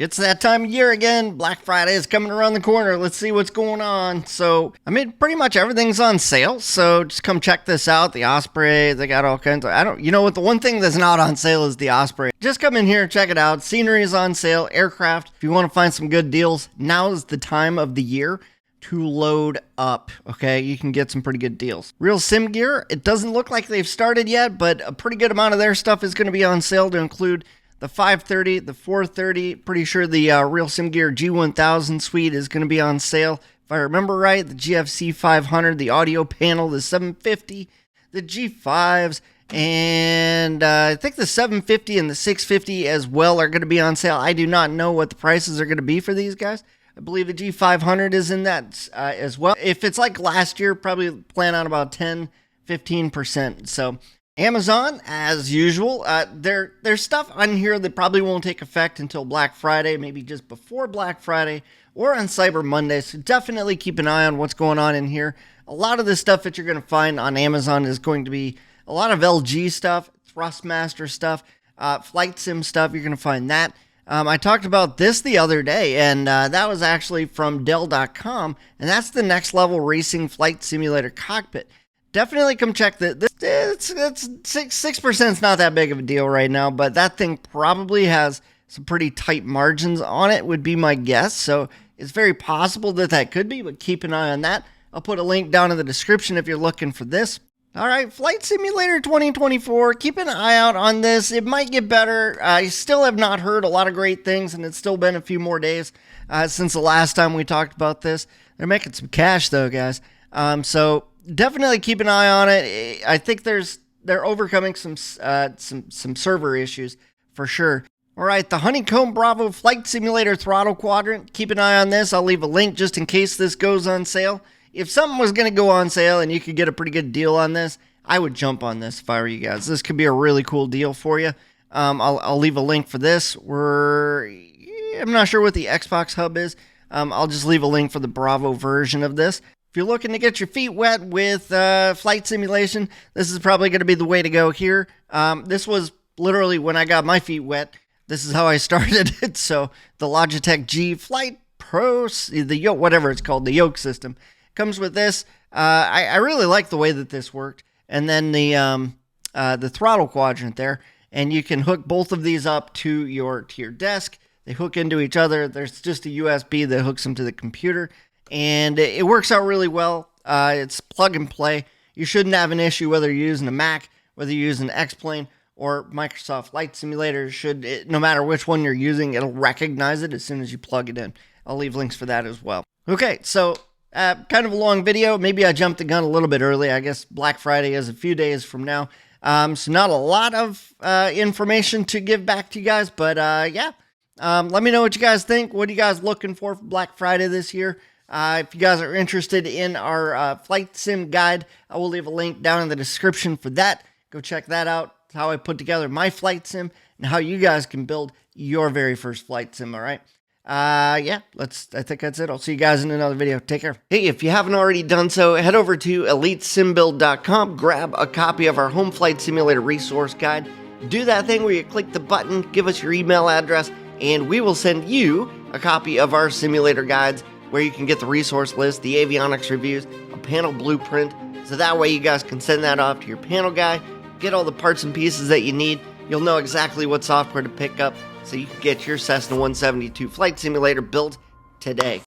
It's that time of year again. Black Friday is coming around the corner. Let's see what's going on. So, I mean, pretty much everything's on sale. So just come check this out. The Osprey, they got all kinds of, you know what? The one thing that's not on sale is the Osprey. Just come in here, check it out. Scenery is on sale. Aircraft. If you want to find some good deals, now is the time of the year to load up. Okay, you can get some pretty good deals. RealSimGear, it doesn't look like they've started yet, but a pretty good amount of their stuff is going to be on sale to include the 530, the 430, pretty sure the RealSimGear G1000 suite is going to be on sale. If I remember right, the GFC 500, the audio panel, the 750, the G5s, and I think the 750 and the 650 as well are going to be on sale. I do not know what the prices are going to be for these guys. I believe the G500 is in that as well. If it's like last year, probably plan on about 10-15%. So Amazon, as usual, there's stuff on here that probably won't take effect until Black Friday, maybe just before Black Friday or on Cyber Monday. So definitely keep an eye on what's going on in here. A lot of the stuff that you're going to find on Amazon is going to be a lot of LG stuff, Thrustmaster stuff, flight sim stuff. You're going to find that. I talked about this the other day, and that was actually from Dell.com, and that's the next level racing flight simulator cockpit. Definitely come check that. It's 6% is not that big of a deal right now, but that thing probably has some pretty tight margins on it, would be my guess. So it's very possible that that could be, but keep an eye on that. I'll put a link down in the description if you're looking for this. All right, Flight Simulator 2024, keep an eye out on this. It might get better. I still have not heard a lot of great things, and it's still been a few more days since the last time we talked about this. They're making some cash, though, guys. So definitely keep an eye on it. I think they're overcoming some server issues for sure. All right, the Honeycomb Bravo Flight Simulator Throttle Quadrant. Keep an eye on this. I'll leave a link just in case this goes on sale. If something was going to go on sale and you could get a pretty good deal on this, I would jump on this if I were you guys. This could be a really cool deal for you. I'll leave a link for this. I'm not sure what the Xbox hub is. I'll just leave a link for the Bravo version of this. If you're looking to get your feet wet with flight simulation, this is probably going to be the way to go here. This was literally when I got my feet wet. This is how I started it. So the Logitech G Flight Pro, the yoke, whatever it's called, the yoke system, comes with this. I really like the way that this worked. And then the throttle quadrant there. And you can hook both of these up to your desk. They hook into each other. There's just a USB that hooks them to the computer. And it works out really well. It's plug and play. You shouldn't have an issue whether you're using a Mac, whether you're using X-Plane or Microsoft Flight Simulator. No matter which one you're using, it'll recognize it as soon as you plug it in. I'll leave links for that as well. Okay, so kind of a long video. Maybe I jumped the gun a little bit early. I guess Black Friday is a few days from now. So not a lot of information to give back to you guys, but yeah. Let me know what you guys think. What are you guys looking for Black Friday this year? If you guys are interested in our flight sim guide, I will leave a link down in the description for that. Go check that out. It's how I put together my flight sim and how you guys can build your very first flight sim, all right? Yeah, I think that's it. I'll see you guys in another video. Take care. Hey, if you haven't already done so, head over to EliteSimBuild.com, grab a copy of our home flight simulator resource guide. Do that thing where you click the button, give us your email address, and we will send you a copy of our simulator guides where you can get the resource list, the avionics reviews, a panel blueprint, so that way you guys can send that off to your panel guy, get all the parts and pieces that you need. You'll know exactly what software to pick up so you can get your Cessna 172 flight simulator built today.